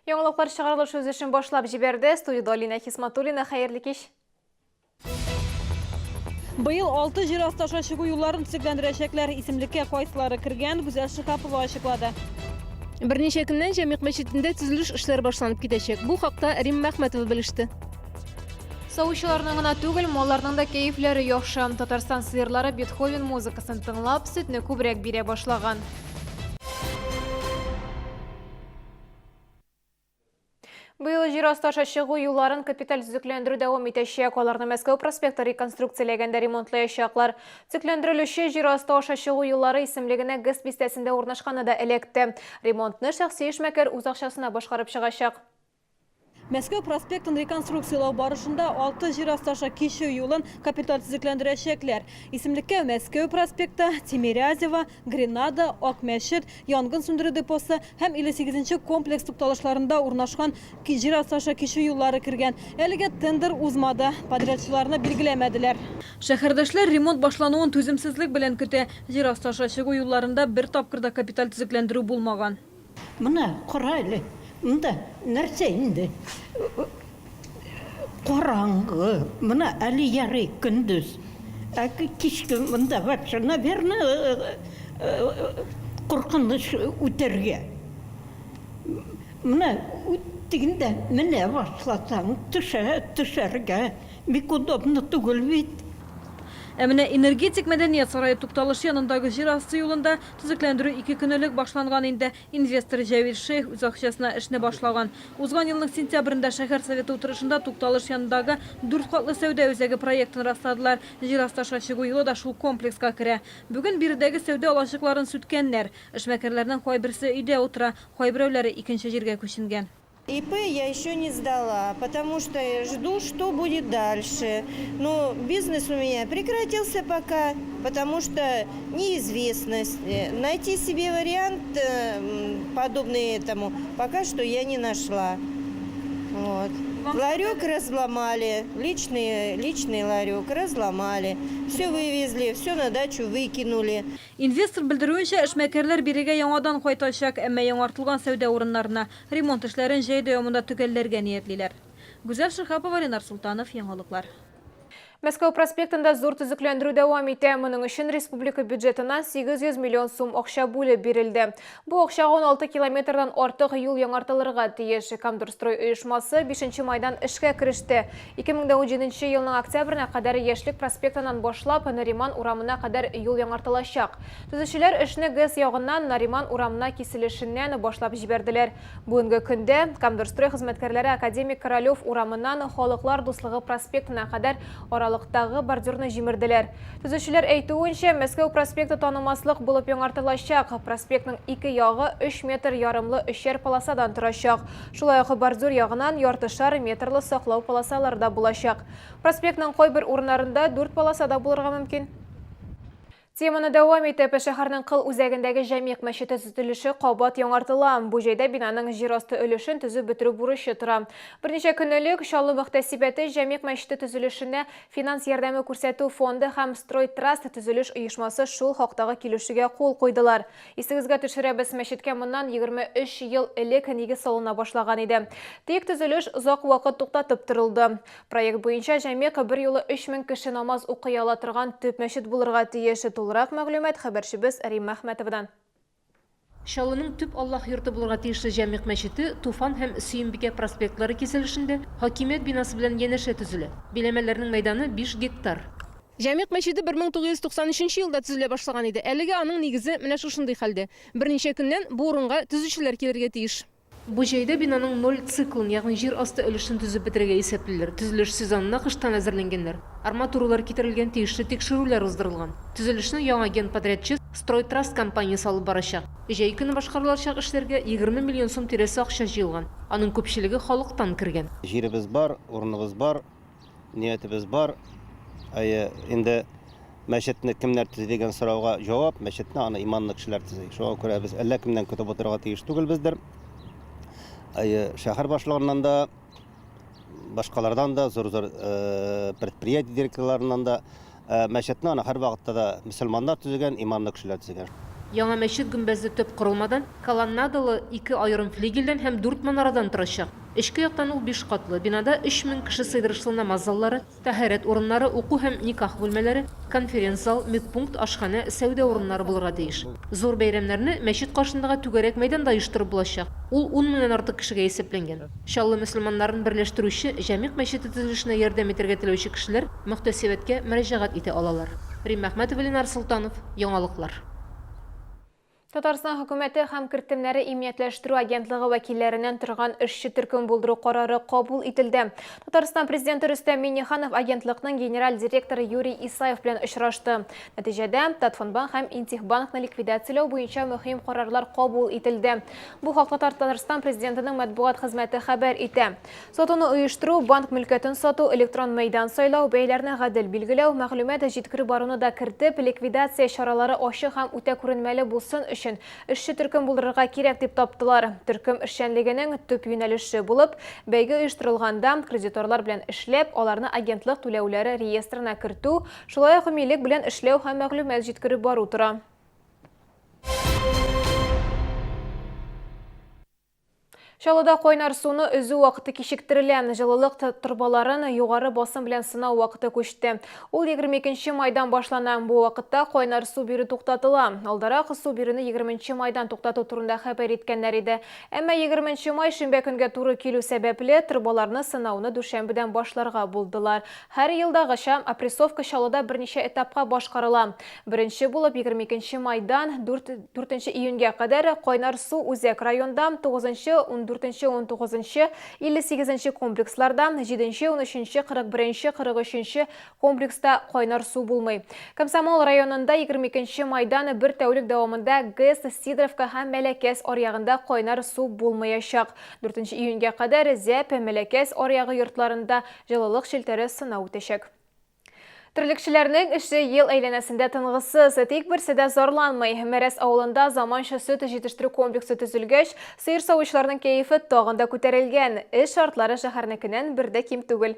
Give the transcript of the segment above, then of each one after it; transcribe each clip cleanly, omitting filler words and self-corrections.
Яңалыклар чыгарылыш үз эшен башлап җибәрде. Студияда Алина Хисматуллина, хәерле кич. Быел 6 җир асты аша чыгу юлларын төзекләндерәчәкләр. Исемлеккә кайсылары кергән, Гүзәл Шиһапова ачыклады. Берничә көннән Җәмигъ мәчетендә төзелеш эшләре башланып китәчәк. Бу хакта Рим Мәхмәтова белеште. Саучыларның гына түгел, малларның да кәефләре яхшы. Татарстан сыерлары Бетховен музыкасын тыңлап, сөтне күбрәк бирә башлаган. Быел җир асты аша чыгу юлларын капиталь төзекләндерү дәвам итәчәк. Аларны Мәскәү проспекты реконструкцияләгәндә ремонтлаячаклар. Төзекләндерелүче җир асты аша чыгу юллары исемлегенә ГЭС бистәсендә урнашканы да эләкте. Ремонтны шәхси эшмәкәр үз акчасына башкарып чыгачак. Мәскәү проспектын реконструкциялау барышында 6 җир асты аша кичү юлын капиталь төзекләндерәчәкләр. Исемлеккә Мәскәү проспекты, Тимирязева, Гренада, Акмәчет, янгын сүндерү депосы һәм 58-нче комплекс тукталышларында урнашкан җир асты аша кичү юллары кергән. Әлегә тендер узмады, подрядчыларны билгеләмәделәр. Шәһәрдәшләр ремонт башлануын түземсезлек белән көтә. Җир асты аша чыгу юлларында бер тапкырда капиталь төзекләндерү булмаган. Менә кырайлы. Мында нәрсә инде? Караңгы. Менә әле ярый көндүз. Кичке мында вообще, наверное, куркыныч үтәргә. Менә үттегендә менә башласаң төшәргә. Бик удобно түгел бит. Әмінә энергетик мәдәният сарайы тукталыш янындагы җир асты юлында төзекләндерү 2 көнлек башланган инде. Инвестор Җәвил Шейх үз акчасына эшне башлаган. Узган елның сентябрендә шәһәр советы утырышында тукталыш янындагы 4 катлы сәүдә үзәге проектын расладылар. Җир асты аша чыгу юлы да шул комплекска керә. Бүген биредәге сәүдә алачыкларын сүткәннәр. Эшмәкәрләрнең кайберсе өйдә утыра, кайберәүләре икенче җиргә күченгән. ИП я еще не сдала, потому что жду, что будет дальше. Но бизнес у меня прекратился пока, потому что неизвестность. Найти себе вариант, подобный этому, пока что я не нашла. Вот. Ларек разломали, личный ларек разломали. Все вывезли, все на дачу выкинули. Инвестор белдерүенчә, эшмәкәрләр бирегә яңадан кайтачак, әмма яңартылган сәүдә урыннарына ремонт эшләрен җәй дәвамында төгәлләргә ниятлиләр. Гүзәл Шиһапова, Ленар Султанов, яңалыклар. Мәскәү проспектында зур төзекләндерү дәвам итә. Моның өчен республика бюджетына 800 миллион сум акча бүлеп бирелде. Бу акча 16 километрдан артык юл яңартылырга тиеш. Комдорстрой оешмасы 5 майдан эшкә кереште. 2017 елның октябренә кадәр Яшьлек проспектынан башлап Нариман урамына кадәр юл яңартылачак. Төзүчеләр эшне ГЭС ягыннан Нариман урамына киселешеннән башлап җибәрделәр. Бүгенге көндә Комдорстрой хезмәткәрләре Академик Королев урамыннан Халыклар дуслыгы проспектына кадәр аралыктагы бордюрны җимерделәр. Төзүчеләр әйтүенчә, Мәскәү проспекты танымаслык булып яңартылачак. Проспектның 2 ягы 3 метр ярымлы өчәр полосадан торачак. Шулай ук бордюр ягыннан яртышар метрлы саклау полосалары да булачак. Проспектның кайбер урыннарында 4 полосада булырга мөмкин. Теманы дәвам итеп, шәһәрнең Кыл үзәгендәге Җәмигъ мәчете төзелеше кабат яңартыла. Бу җайда бинаның җир асты өлешен төзү бетерү бурычы тора. Берничә көнлек Чаллы мөхтәсибәте Җәмигъ мәчете төзелешенә финанс ярдәме күрсәтү фонды һәм Строй Траст төзелеш оешмасы шул хактагы килешүгә кул куйдылар. Исегезгә төшерәбез, мәчеткә моннан 23 ел элек нигез салына башлаган иде. Тик төзелеш озак вакыт туктатып торылды. Проект буенча Җәмигъ бер юлы 3000 кеше намаз укый ала торган төп мәчет булырга тиеш. Толырак мәгълүмат хәбәрчебез Рим Мәхмәтовадан. Чаллының төп Аллаһ йорты булырга тиешле Җәмигъ мәчете Туфан һәм Сөембикә проспектлары киселешендә хакимият бинасы белән янәшә төзелә. Биләмәләрнең мәйданы 5 гектар. Җәмигъ мәчете 1993 елда төзелә башлаган иде. Әлегә аның нигезе менә шушындый хәлдә. Берничә көннән бу урынга төзүчеләр килергә тиеш. Бу җайда бинаның 0 циклын, ягъни җир асты өлешен төзеп бетерергә исәплиләр. Төзелеш сезонына кыштан әзерләнгәннәр. Арматуралар китерелгән, тиешле тикшерүләр уздырылган. Төзелешне яңа генподрядчы Строй Траст компаниясе алып барачак. Җәй көне башкарылачак эшләргә 20 миллион сум тирәсе акча җыелган. Аның күпчелеге халыктан кергән. Җиребез бар, урыныбыз бар, ниятебез бар. Инде мәчетне кемнәр төзи дигән сорауга җавап, мәчетне аны иманлы кешеләр төзи. Шуңа күрә без әллә кемнән көтеп утырырга тиеш түгел бездер. Шәһәр башлыгыннан да, башкалардан да, зур-зур предприятие директорларыннан да мәчетне аны һәр вакытта да мөселманнар төзегән, иманлы кешеләр төзегән. Яңа мәчет гүмбәзе төп корылмадан, колоннадалы 2 айрым флигелдән һәм 4 манарадан торачак. Эшке яктан ул 5 катлы. Бинада 3000 кеше сыйдырышлы намаз заллары, тәһарәт урыннары, уку һәм никах бүлмәләре, конференц зал, медпункт, ашхана, сәүдә урыннары булырга тиеш. Зур бәйрәмнәрне мәчет каршындагы түгәрәк мәйданда оештырып булачак. Ул 10 меңнән артык кешегә исәпләнгән. Чаллы мөселманнарын берләштерүче Җәмигъ мәчете төзелешенә ярдәм итәргә теләүче кешеләр мөхтәсибәткә мөрәҗәгать итә алалар. Рим Әхмәтова, Ленар Солтанов, Яңалыклар. Татарстан хөкүмәте һәм кертемнәре иминиятләштерү агентлыгы вәкилләреннән торган эшче төркем булдыру карары кабул ителде. Татарстан президенты Рөстәм Миңнеханов агентлыкның генераль директоры Юрий Исаев белән очрашты. Нәтиҗәдә Татфонбанк һәм Интехбанкны ликвидацияләү буенча мөһим карарлар кабул ителде. Бу хакта Татарстан президентының матбугат хезмәте хәбәр итә. Сатуны оештыру, банк мөлкәтен сату, электрон мәйдан сайлау, бәйләрне гадел билгеләү, мәгълүмат җиткерү баруны да кертеп, ликвидация чаралары ачык һәм үтә күренмәле булсын өчен эшче төркем булдырырга кирәк дип таптылар. Төркем эшчәнлегенең төп юнәлеше булып, бәйге оештырылганда кредиторлар белән эшләп, аларны агентлык түләүләре реестрына кертү, шулай ук милек белән эшләү һәм мәгълүмат җиткереп бару тора. Чаллыда кайнар суны өзү вакыты кичектерелә. Җылылык торбаларын югары басым белән сынау вакыты күчте. Ул 22 майдан башлана. Бу вакытта кайнар су бирү туктатыла. Алдарак су бирүне 20 майдан туктату турында хәбәр иткәннәр иде. Әмма 20 май шимбә көнгә туры килү сәбәпле торбаларны сынауны дүшәмбедән башларга булдылар. Һәр елдагыча опрессовка Чаллыда берничә этапка башкарыла. Беренче булып 22 майдан 4 июньгә кадәр кайнар су Үзәк районда 9-14-19 58 комплексларда, 7-13, 41, 43 комплекста кайнар су булмый. Комсомол районында 22 майдан бер тәүлек дәвамында ГЭС, Сидоровка һәм Мәләкәс аръягында кайнар су булмаячак. 4 июньгә кадәр Зәп, Мәләкәс аръягы йортларында җылылык шелтәре сынау үтәчәк. Терлекчеләрнең эше ел әйләнәсендә тынгысыз, тик берсе дә зарланмый. Мәрәс авылында заманча сөт җитештерү комплексы төзелгәч, сыер савучыларның кәефе тагын да күтәрелгән. Эш шартлары шәһәрнекеннән бер дә ким түгел.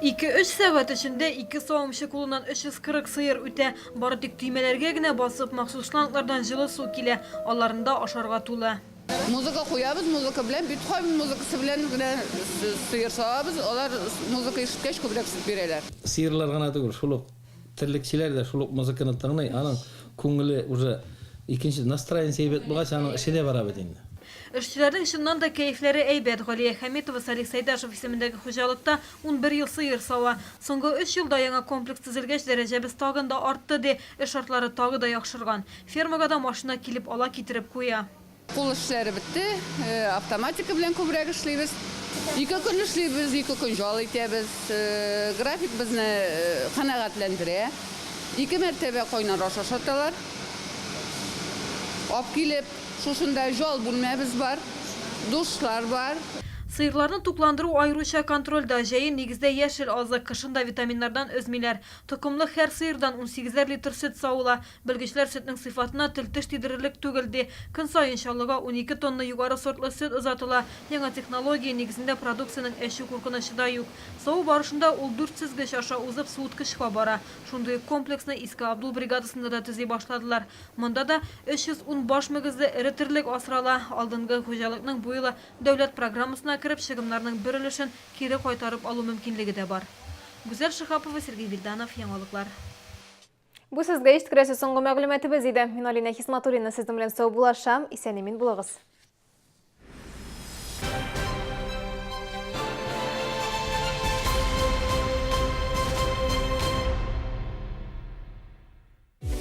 2-3 сәгать эчендә 2 савымчы кулыннан 340 сыер үтә. Бары тик төймәләргә генә басып, махсус шланглардан җылы су килә. Аларында ашарга тулы. Музыка куябыз, музыка белән бит хәм музыкасы белән генә сыер савабыз. Алар музыка ишеткәч күбрәк сөт бирәләр. Сыерлар гына түгел, шулык терлекчеләр дә шулык музыканы тыңлый, аның күңеле уже икенче настроение сәйбәт булгач, аның эше дә бара бит инде. Эшчеләрнең чыннан да кәефләре әйбәт. Галия Хәмитова Салих Сәйдәшев исемендәге хуҗалыкта 11 ел сыер сава. Соңгы 3 елда яңа комплекс төзелгәч, дәрәҗәбез тагын да артты ди. Эш шартлары тагы да яхшырган. Фермага да машина килеп ала китереп куя. Кул эшләре бетте, автоматика белән күбрәк эшлибез. 2 көн эшлибез, 2 көн жал итәбез. График безне канәгатьләндерә. 2 мәртәбә кайнар аш ашаталар. Ап килеп, шушында жал бүлмәбез бар, душлар бар. Сыерларны тукландыру айруча контрольда. Җәен нигездә яшел азык, кышында витаминнардан өзмиләр. Токымлы һәр сыердан 18 литр сөт сауыла. Белгечләр сөтнең сыйфатына тел-теш тидерерлек түгел ди. Көн саен Чаллыга 12 тонна югары сортлы сөт озатыла. Яңа технология нигезендә продукцияның әшү куркынычы да юк. Сау барышында ул 4 сөзгеч аша узып суыткычка бара. Шундый комплексны Иске Абдул бригадасында да төзи башладылар. Монда да 310 баш мөгезле эре тирлек асрала. Алдынгы хуҗалыкның бу елы дәүләт программасына кирип чыгымнарның бер өлешен кире кайтарып алу мөмкинлеге дә бар. Гүзәл Шихапова, Сергей Вильданов, Яңалыклар. Бу сезгә ишеткерәсе соңгы мәгълүматыбыз иде. Мин Алина Хисматуллина сезнең белән сау булашам. Исән-имин булыгыз.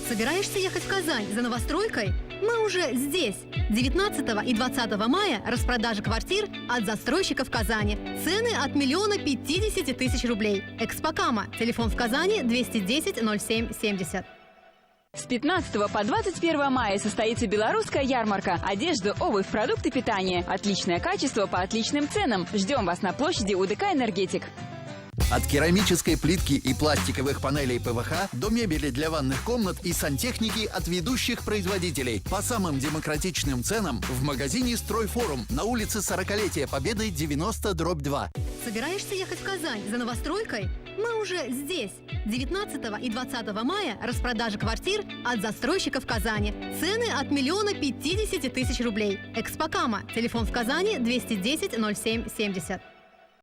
Собираешься ехать в Казань за новостройкой? Мы уже здесь. 19 и 20 мая распродажа квартир от застройщиков Казани. Цены от 1 050 000 рублей. Экспокама. Телефон в Казани 210 07 70. С 15 по 21 мая состоится белорусская ярмарка. Одежда, обувь, продукты питания. Отличное качество по отличным ценам. Ждем вас на площади УДК «Энергетик». От керамической плитки и пластиковых панелей ПВХ до мебели для ванных комнат и сантехники от ведущих производителей. По самым демократичным ценам в магазине «Стройфорум» на улице 40-летия Победы 90/2. Собираешься ехать в Казань за новостройкой? Мы уже здесь. 19 и 20 мая распродажа квартир от застройщиков Казани. Цены от 1 050 000 рублей. Экспокама. Телефон в Казани 210 07 70.